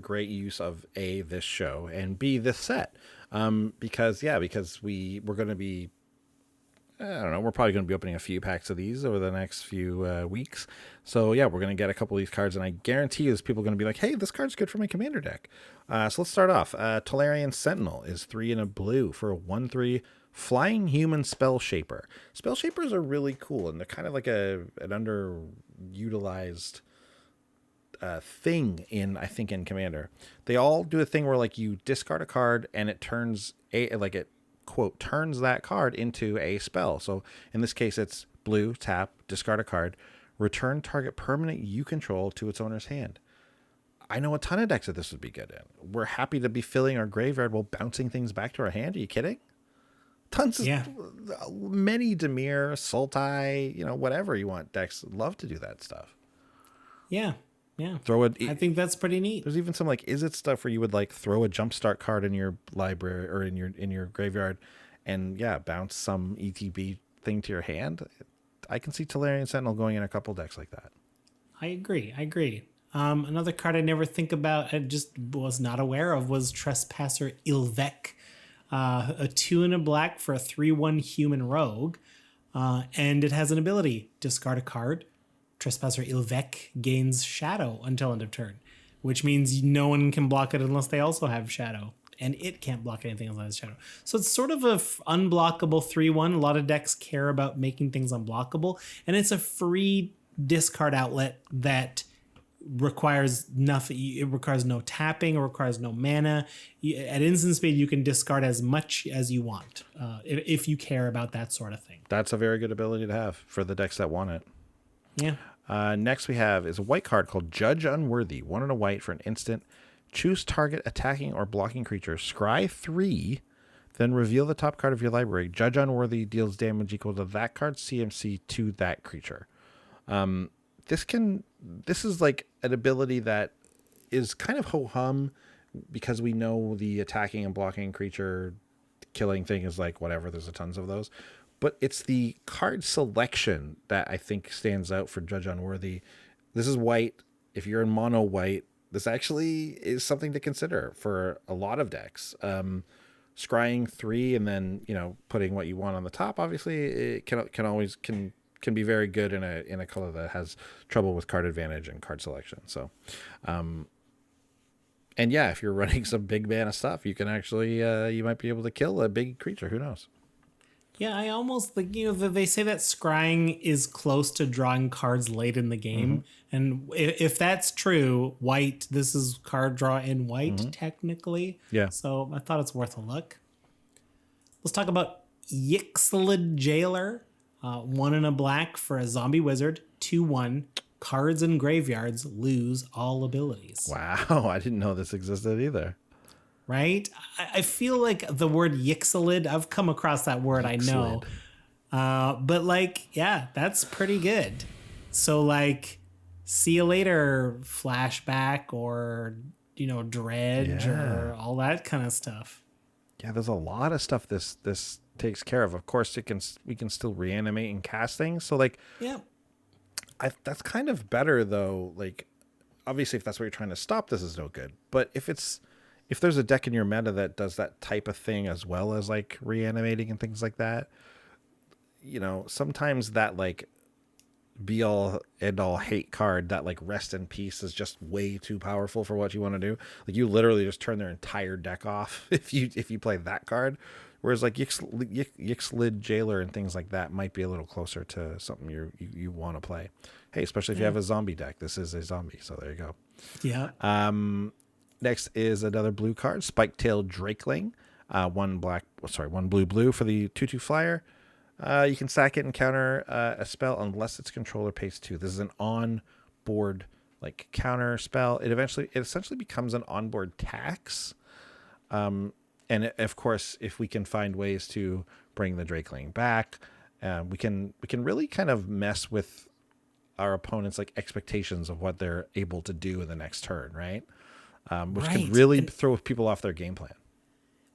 great use of A, this show, and B, this set. Because we're going to be, I don't know, we're probably going to be opening a few packs of these over the next few weeks. So yeah, we're going to get a couple of these cards, and I guarantee you there's people going to be like, hey, this card's good for my commander deck. So let's start off. Tolarian Sentinel is 3 and a blue for a 1/3 flying human spell shaper. Spell shapers are really cool, and they're kind of like an underutilized thing in Commander. They all do a thing where like you discard a card and it turns quote turns that card into a spell. So in this case, it's blue, tap, discard a card, return target permanent you control to its owner's hand. I know a ton of decks that this would be good in. We're happy to be filling our graveyard while bouncing things back to our hand. Are you kidding? Tons of many Dimir, Sultai, whatever you want decks love to do that stuff. Yeah. I think that's pretty neat. There's even some like Izzet stuff where you would like throw a jumpstart card in your library or in your graveyard and bounce some ETB thing to your hand. I can see Tolarian Sentinel going in a couple decks like that. I agree. Another card I never think about, I just was not aware of, was Trespasser Ilvek. A 2 and a black for a 3/1 human rogue. And it has an ability. Discard a card. Trespasser Ilvek gains shadow until end of turn. which means no one can block it unless they also have Shadow. And it can't block anything unless it has Shadow. So it's sort of a unblockable 3-1. A lot of decks care about making things unblockable. And it's a free discard outlet that requires nothing. It requires no tapping, or requires no mana. At instant speed, you can discard as much as you want if you care about that sort of thing. That's a very good ability to have for the decks that want it. Yeah. Next we have is a white card called Judge Unworthy. 1 and a white for an instant. Choose target attacking or blocking creature. Scry 3, then reveal the top card of your library. Judge Unworthy deals damage equal to that card's CMC to that creature. This is like an ability that is kind of ho-hum because we know the attacking and blocking creature killing thing is like whatever. There's a tons of those. But it's the card selection that I think stands out for Judge Unworthy. This is white. If you're in mono white, this actually is something to consider for a lot of decks. Scrying 3 and then, putting what you want on the top, obviously, it can be very good in a color that has trouble with card advantage and card selection. So, and yeah, if you're running some big mana stuff, you can actually, you might be able to kill a big creature. Who knows? Yeah, I almost like, they say that scrying is close to drawing cards late in the game. Mm-hmm. And if that's true, white, this is card draw in white, technically. Yeah. So I thought it's worth a look. Let's talk about Yixlid Jailer. 1 and a black for a zombie wizard. 2/1. Cards in graveyards lose all abilities. Wow, I didn't know this existed either. Right? I feel like the word Yixlid, I've come across that word, Yixlid. I know. But that's pretty good. So see you later flashback or, dredge or all that kind of stuff. Yeah, there's a lot of stuff this takes care of. Of course, we can still reanimate and cast things. So that's kind of better though. Obviously, if that's what you're trying to stop, this is no good. But if there's a deck in your meta that does that type of thing as well as reanimating and things like that, sometimes that be all end all hate card, that rest in peace, is just way too powerful for what you want to do. You literally just turn their entire deck off if you play that card. Whereas Yixlid Jailer and things like that might be a little closer to something you want to play. Hey, especially if you have a zombie deck. This is a zombie, so there you go. Yeah. Next is another blue card, Spike-tailed Drakeling. 1 blue for the 2/2 flyer. You can sack it and counter a spell unless its controller pays 2. This is an on-board counter spell. It essentially becomes an on-board tax. And of course, if we can find ways to bring the Drakeling back, we can really kind of mess with our opponents' expectations of what they're able to do in the next turn, right? Which can really throw people off their game plan.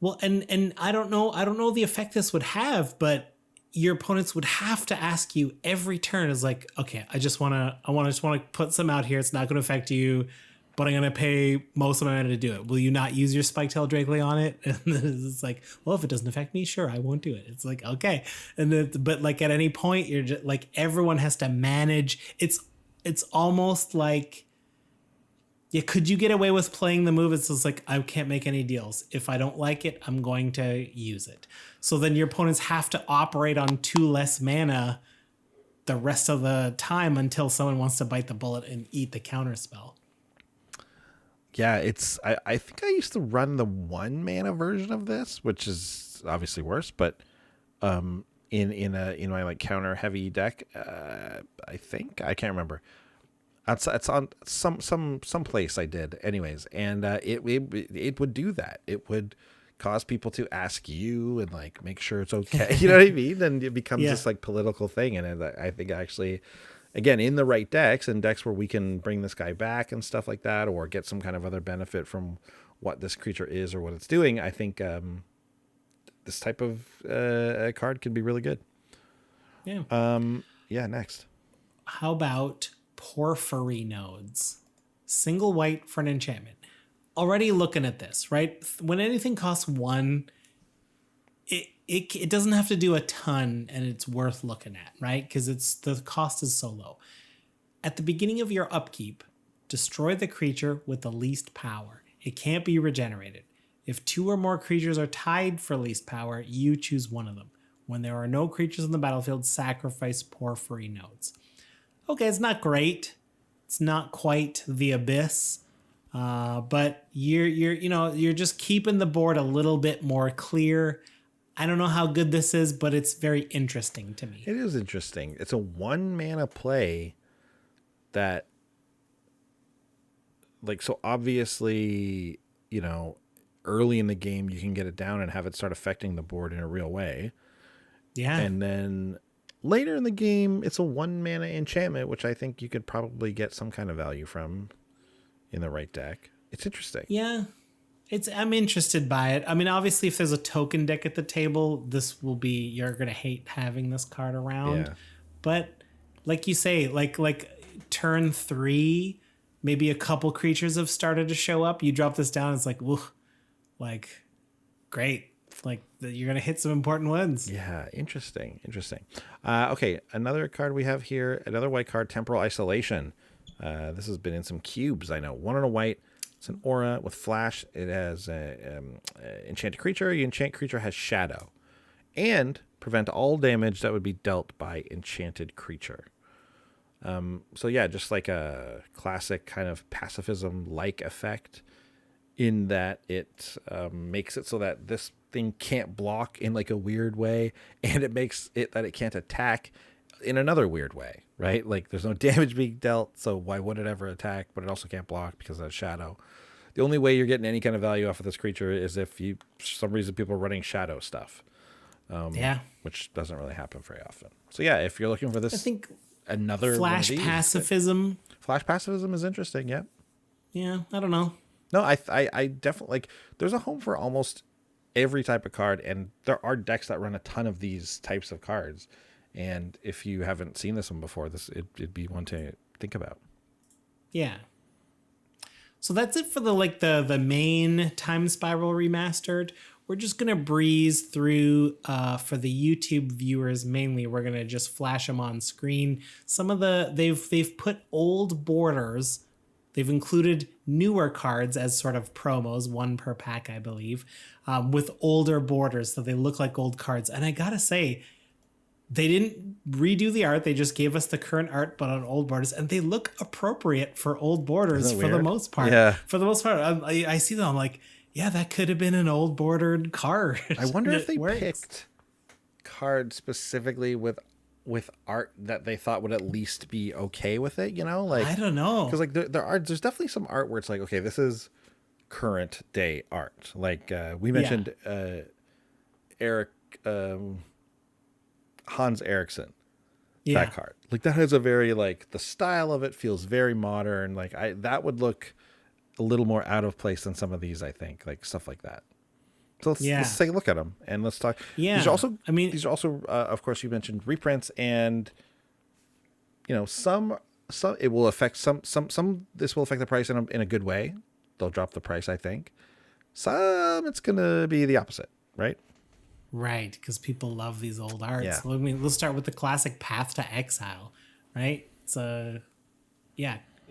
Well, and I don't know the effect this would have, but your opponents would have to ask you every turn is okay, I just want to put some out here. It's not going to affect you, but I'm going to pay most of my money to do it. Will you not use your Spike-tailed Drakeling on it? And it's well, if it doesn't affect me, sure, I won't do it. It's okay. And then, but at any point, you're just everyone has to manage. It's almost could you get away with playing the move? It's just I can't make any deals. If I don't like it, I'm going to use it. So then your opponents have to operate on 2 less mana the rest of the time until someone wants to bite the bullet and eat the counter spell. Yeah, I think I used to run the 1 mana version of this, which is obviously worse, but in my counter heavy deck, I think I can't remember. It's on some place I did anyways, and it would do that. It would cause people to ask you and make sure it's okay. You know what I mean? And it becomes this political thing, and I think actually, again, in the right decks and decks where we can bring this guy back and stuff like that, or get some kind of other benefit from what this creature is or what it's doing, I think this type of card can be really good. Yeah. Next. How about Porphyry Nodes? Single white for an enchantment. Already looking at this, right? When anything costs 1, it doesn't have to do a ton, and it's worth looking at, right? Because the cost is so low. At the beginning of your upkeep, Destroy the creature with the least power. It can't be regenerated. If 2 or more creatures are tied for least power, you choose one of them. When there are no creatures on the battlefield, sacrifice Porphyry nodes. Okay, it's not great. It's not quite the Abyss, but you're just keeping the board a little bit more clear. I don't know how good this is, but it's very interesting to me. It is interesting. It's a 1 mana play that, like, so obviously, early in the game you can get it down and have it start affecting the board in a real way. Yeah. And then later in the game, it's a 1 mana enchantment, which I think you could probably get some kind of value from in the right deck. It's interesting. Yeah. I'm interested by it. I mean, obviously, if there's a token deck at the table, you're gonna hate having this card around. Yeah. But like you say, like turn 3, maybe a couple creatures have started to show up. You drop this down, it's like, woo, like, great. Like, you're gonna hit some important ones. Yeah, interesting. Okay, another card we have here, another white card, Temporal Isolation. This has been in some cubes, I know. 1 and a white. It's an aura with flash. It has a enchanted creature. Your enchant creature has shadow. And prevent all damage that would be dealt by enchanted creature. So yeah, just like a classic kind of pacifism-like effect in that it makes it so that this thing can't block in like a weird way, and it makes it that it can't attack in another weird way, right? Like there's no damage being dealt, so why would it ever attack? But it also can't block because of the shadow. The only way you're getting any kind of value off of this creature is if for some reason people are running shadow stuff. Which doesn't really happen very often. So yeah, if you're looking for this, I think another flash pacifism. Flash pacifism is interesting. Yep. Yeah, I don't know. No, I definitely like. There's a home for almost every type of card, and there are decks that run a ton of these types of cards. And if you haven't seen this one before, it'd be one to think about. Yeah. So that's it for the main Time Spiral Remastered. We're just gonna breeze through for the YouTube viewers mainly. We're gonna just flash them on screen. Some of they've put old borders. They've included newer cards as sort of promos, 1 per pack, I believe, with older borders, so they look like old cards. And I gotta say, they didn't redo the art. They just gave us the current art, but on old borders, and they look appropriate for old borders for the most part. Yeah. For the most part, I see them. I'm like, yeah, that could have been an old bordered card. I wonder if they picked cards specifically with art that they thought would at least be okay with it. Like I don't know, because like there's definitely some art where it's like, okay, this is current day art. Like we mentioned Eric. Hans Eriksson, that card, like that has a very like the style of it feels very modern. Like that would look a little more out of place than some of these, I think, like stuff like that. So let's take a look at them and let's talk. Yeah, these are also of course you mentioned reprints, and some it will affect some this will affect the price in a good way. They'll drop the price, I think. Some it's gonna be the opposite, right? Right, because people love these old arts. Yeah. I mean, let's start with the classic Path to Exile, right? It's it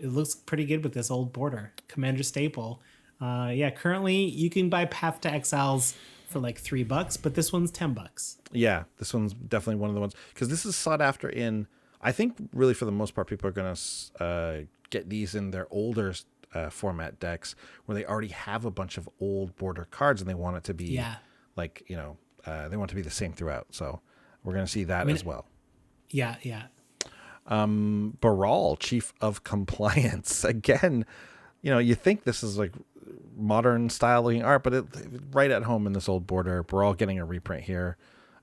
looks pretty good with this old border. Commander staple. Currently you can buy Path to Exiles for like $3, but this one's $10. Yeah, this one's definitely one of the ones, because this is sought after in, I think really for the most part, people are going to get these in their older format decks where they already have a bunch of old border cards and they want it to be like, they want it to be the same throughout. So we're going to see that as well. Yeah. Baral, Chief of Compliance. Again, you think this is like modern style looking art, but right at home in this old border. Baral getting a reprint here.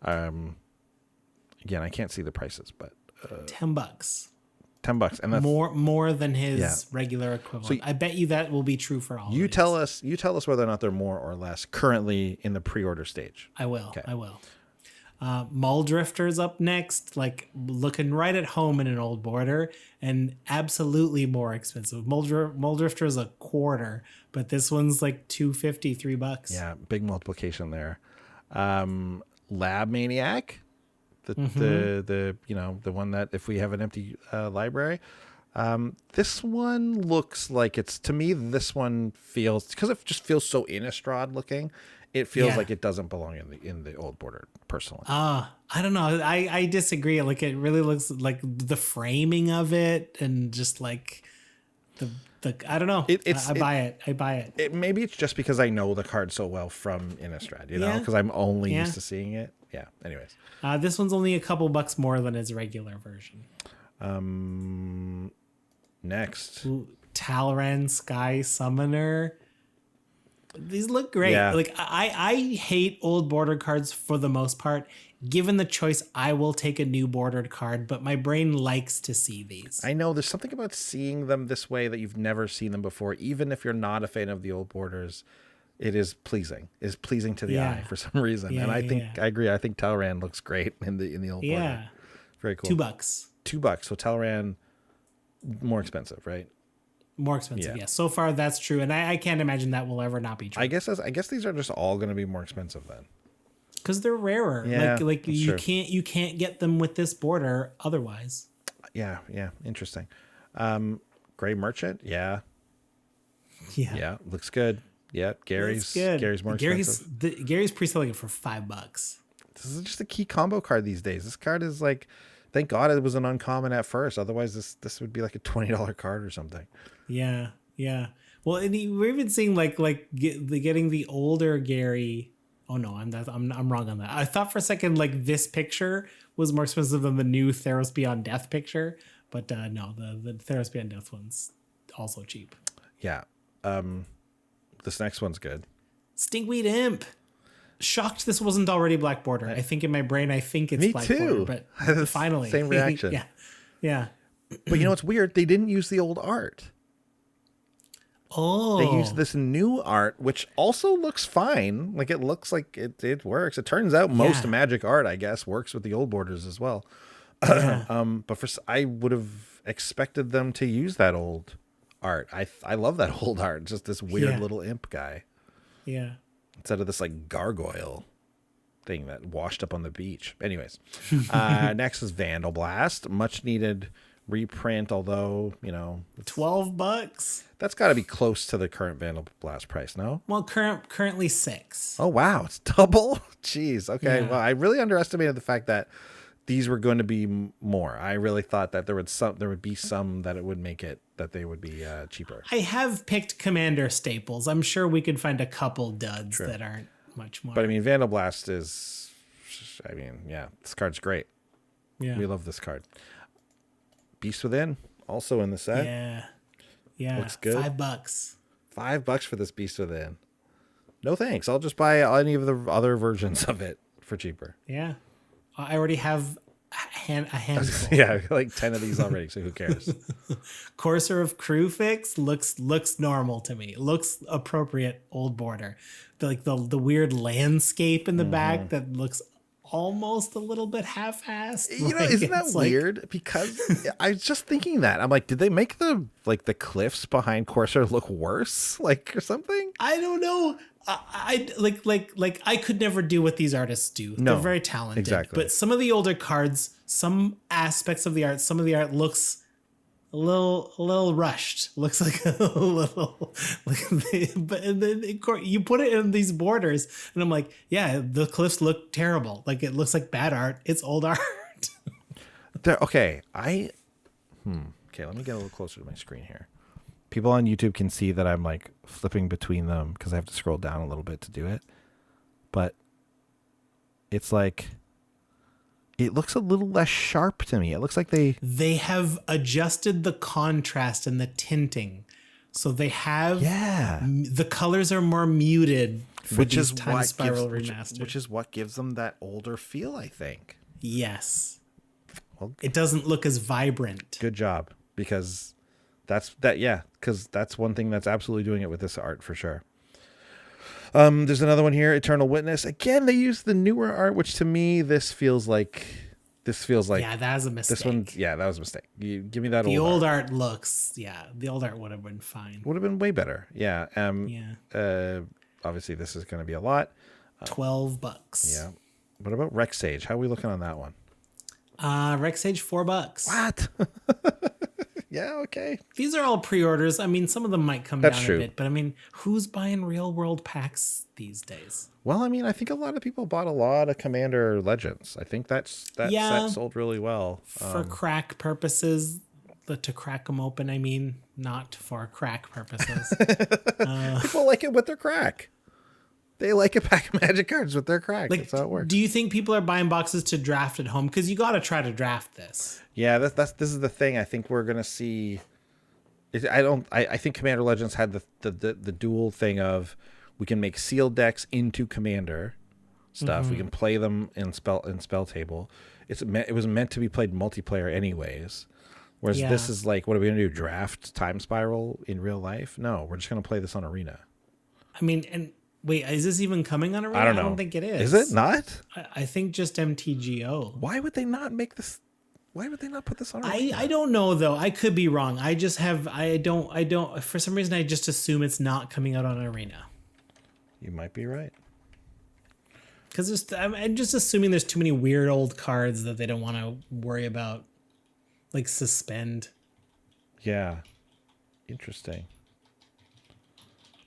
Again, I can't see the prices, but $10. $10, and that's more than his regular equivalent. So I bet you that will be true for all. You tell us whether or not they're more or less currently in the pre-order stage. I will. Okay. I will. Muldrifter's up next, like looking right at home in an old border, and absolutely more expensive. Muldrifter is $0.25, but this one's like $2.50, $3. Yeah, big multiplication there. Lab Maniac, the one that if we have an empty library, This one looks like to me, this one feels, because it just feels so Innistrad looking, it feels like it doesn't belong in the old border, personally. I don't know. I disagree. Like, it really looks like the framing of it, and just like the I don't know. I buy it. Maybe it's just because I know the card so well from Innistrad, because I'm only used to seeing it. Yeah. Anyways. This one's only a couple bucks more than its regular version. Next. Ooh, Talran Sky Summoner. These look great. Yeah. Like, I hate old border cards for the most part. Given the choice, I will take a new bordered card, but my brain likes to see these. I know there's something about seeing them this way that you've never seen them before. Even if you're not a fan of the old borders, it is pleasing. It is pleasing to the eye for some reason. Yeah, and I think I agree. I think Talran looks great in the old border. Very cool. $2. $2. So Talran, more expensive, right? More expensive, yeah. So far, that's true, and I can't imagine that will ever not be true. I guess these are just all going to be more expensive then, because they're rarer. Yeah, like you true. can't get them with this border otherwise. Yeah, interesting. Gray Merchant, yeah, looks good. Yeah, Gary's more expensive. Gary's pre-selling it for $5. This is just a key combo card these days. This card is like, thank God it was an uncommon at first. Otherwise, this would be like a $20 card or something. Yeah. Well, and we're even seeing getting the older Gary. Oh no, I'm wrong on that. I thought for a second like this picture was more expensive than the new Theros Beyond Death picture, but no, the Theros Beyond Death one's also cheap. Yeah. This next one's good. Stinkweed Imp. Shocked this wasn't already black border. I think in my brain I think it's Me black too. border, but finally same reaction. Yeah. But you know what's weird? They didn't use the old art. Oh. They used this new art, which also looks fine. Like, it looks like it works. It turns out most Magic art, I guess, works with the old borders as well. Yeah. But I would have expected them to use that old art. I love that old art. Just this weird little imp guy. Yeah. Instead of this like gargoyle thing that washed up on the beach. Anyways, next is Vandal Blast, much needed reprint. Although $12. That's got to be close to the current Vandal Blast price, no? Well, currently $6. Oh wow, it's double. Jeez. Okay. Yeah. Well, I really underestimated the fact that these were going to be more. I really thought that there would be some that it would make it that they would be cheaper. I have picked Commander staples. I'm sure we could find a couple duds that aren't much more. But I mean, Vandal Blast is. This card's great. Yeah. We love this card. Beast Within, also in the set. Yeah. Looks good. $5. $5 for this Beast Within. No thanks. I'll just buy any of the other versions of it for cheaper. Yeah. I already have a handful. Yeah, like 10 of these already, so who cares? Courser of Crewfix looks normal to me. Looks appropriate old border. The weird landscape in the back that looks almost a little bit half-assed. Isn't that weird? Because I was just thinking that. I'm like, did they make the cliffs behind Corsair look worse? Or something? I don't know. I could never do what these artists do. No, they're very talented. exactly. But some of the older cards, some aspects of the art, some of the art looks a little rushed. Looks like a little but then you put it in these borders and I'm like, yeah, the cliffs look terrible. Like, it looks like bad art. It's old art. Okay, okay, let me get a little closer to my screen here. People on YouTube can see that I'm like flipping between them because I have to scroll down a little bit to do it. But it's like, it looks a little less sharp to me. It looks like they have adjusted the contrast and the tinting. So they have the colors are more muted for these Time Spiral Remastered. Which is what gives them that older feel, I think. Yes. Well, it doesn't look as vibrant. Good job, because that's one thing that's absolutely doing it with this art for sure. There's another one here, Eternal Witness. Again, they use the newer art, which to me this feels like yeah, that was a mistake. This one, that was a mistake. You give me that the old art looks, the old art would have been fine. Would have been way better. Yeah. Obviously this is going to be a lot. $12. Yeah. What about Rex Sage? How are we looking on that one? Rex Sage $4. What? Yeah, okay. These are all pre-orders. I mean, some of them might come That's down true. a bit, but I mean, who's buying real world packs these days? Well, I mean, I think a lot of people bought a lot of Commander Legends. I think that set Yeah, sold really well. for crack purposes, to crack them open. I mean, not for crack purposes. People like it with their crack. They like a pack of Magic cards with their crack. Like, That's how it works. do you think people are buying boxes to draft at home? Because you got to try to draft this. Yeah, this is the thing. I think we're gonna see. I think Commander Legends had the dual thing of we can make sealed decks into Commander stuff. We can play them in spell table. It was meant to be played multiplayer anyways. Whereas this is like, what are we gonna do? Draft Time Spiral in real life? No, we're just gonna play this on Arena. I mean, and wait, is this even coming on Arena? I don't know. I don't think it is. Is it not? I think just MTGO. Why would they not make this? Why would they not put this on Arena? I don't know though. I could be wrong. I don't for some reason I just assume it's not coming out on Arena. You might be right. Because I'm just assuming there's too many weird old cards that they don't want to worry about, like suspend. Yeah. Interesting.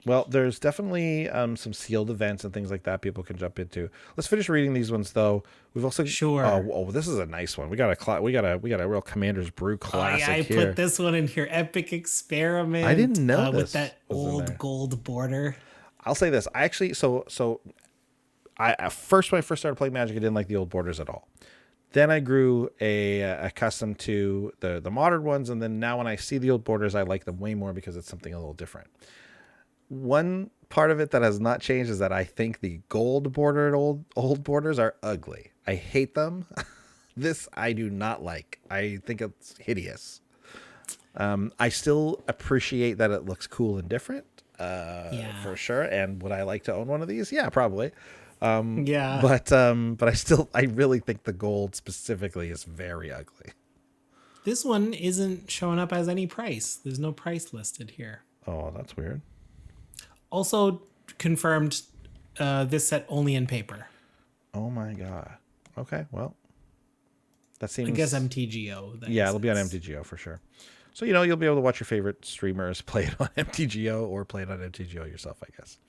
Well, there's definitely some sealed events and things like that people can jump into. Let's finish reading these ones though. We've also Sure. Oh, this is a nice one. We got a real Commander's Brew classic I here. put this one in here. Epic Experiment. I didn't know with this that was in old there. gold border. I'll say this. I actually I when I first started playing Magic, I didn't like the old borders at all. Then I grew accustomed to the modern ones, and then now when I see the old borders, I like them way more because it's something a little different. One part of it that has not changed is that I think the gold bordered old borders are ugly. I hate them. This I do not like. I think it's hideous. I still appreciate that it looks cool and different, for sure. And would I like to own one of these? Yeah, probably. Yeah. But I really think the gold specifically is very ugly. This one isn't showing up as any price. There's no price listed here. Oh, that's weird. Also confirmed this set only in paper. Oh my god. Okay, well, that seems. I guess MTGO. Yeah, it'll be on MTGO for sure. So you'll be able to watch your favorite streamers play it on MTGO or play it on MTGO yourself, I guess.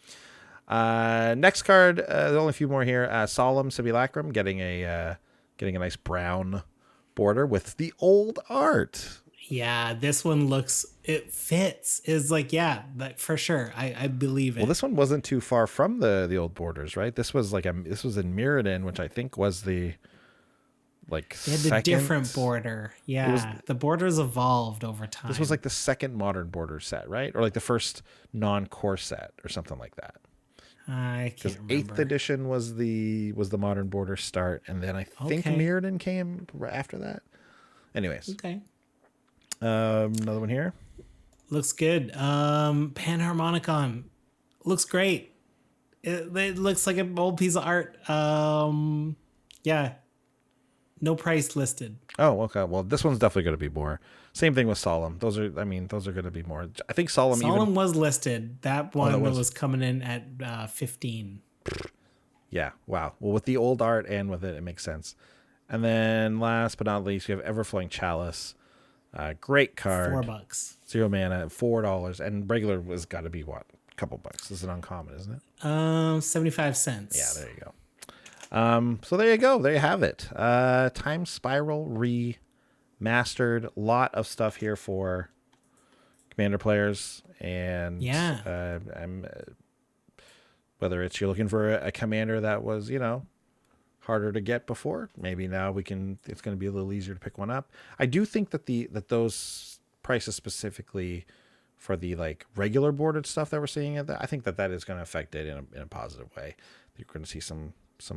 Next card. There's only a few more here. Solemn Simulacrum getting a nice brown border with the old art. Yeah, this one it fits. Is like, yeah, that for sure. I believe it. Well, this one wasn't too far from the old borders, right? This was in Mirrodin, which I think was the they had the different border. Yeah, the borders evolved over time. This was like the second modern border set, right? Or like the first non-core set or something like that. I can't remember. 8th edition was the modern border start, and then I think Mirrodin came after that. Anyways. Okay. Another one here. Looks good. Panharmonicon looks great. It looks like an old piece of art. Yeah. No price listed. Oh, okay. Well, this one's definitely going to be more. Same thing with Solemn. Those are going to be more. I think Solemn was listed. That one was coming in at 15. Yeah. Wow. Well, with the old art and with it makes sense. And then last but not least, we have Everflowing Chalice. Great card. $4. 0 mana, $4, and regular was got to be what? A couple bucks. This is an uncommon, isn't it? 75 cents. Yeah, there you go. So there you go. There you have it. Time Spiral Remastered. Lot of stuff here for Commander players, and whether it's you're looking for a commander that was harder to get before, maybe now it's going to be a little easier to pick one up. I do think that those prices specifically for the regular boarded stuff that we're seeing, I think that is going to affect it in a positive way. You're going to see some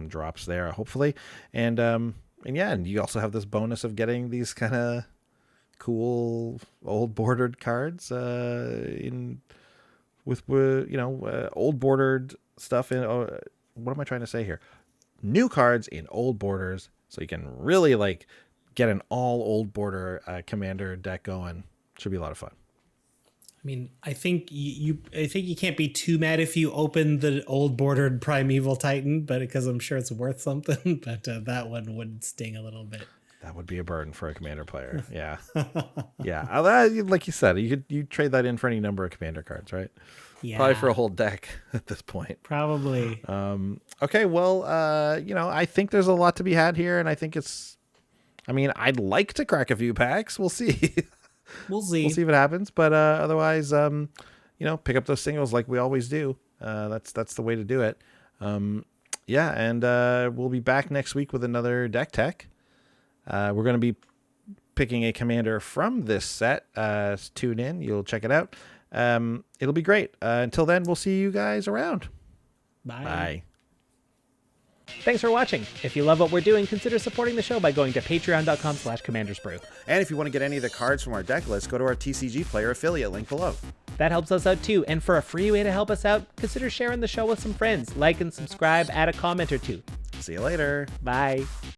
drops there, hopefully, and you also have this bonus of getting these kind of cool old bordered cards with old bordered stuff in. What am I trying to say here? New cards in old borders, so you can really get an all old border commander deck going. Should be a lot of fun. I mean, I think you can't be too mad if you open the old bordered Primeval Titan, but because I'm sure it's worth something. But that one would sting a little bit. That would be a burden for a commander player. Yeah. Yeah. Like you said, you trade that in for any number of commander cards, right? Yeah. Probably for a whole deck at this point. Probably. Okay, well, I think there's a lot to be had here, and I think I'd like to crack a few packs. We'll see. We'll see. We'll see if it happens. But otherwise, pick up those singles like we always do. That's the way to do it. And we'll be back next week with another deck tech. We're going to be picking a commander from this set. Tune in. You'll check it out. It'll be great. Until then, we'll see you guys around. Bye. Bye. Thanks for watching. If you love what we're doing, consider supporting the show by going to patreon.com/commandersbrew. And if you want to get any of the cards from our deck list, go to our TCG Player affiliate link below. That helps us out too, and for a free way to help us out, consider sharing the show with some friends. Like and subscribe, add a comment or two. See you later. Bye.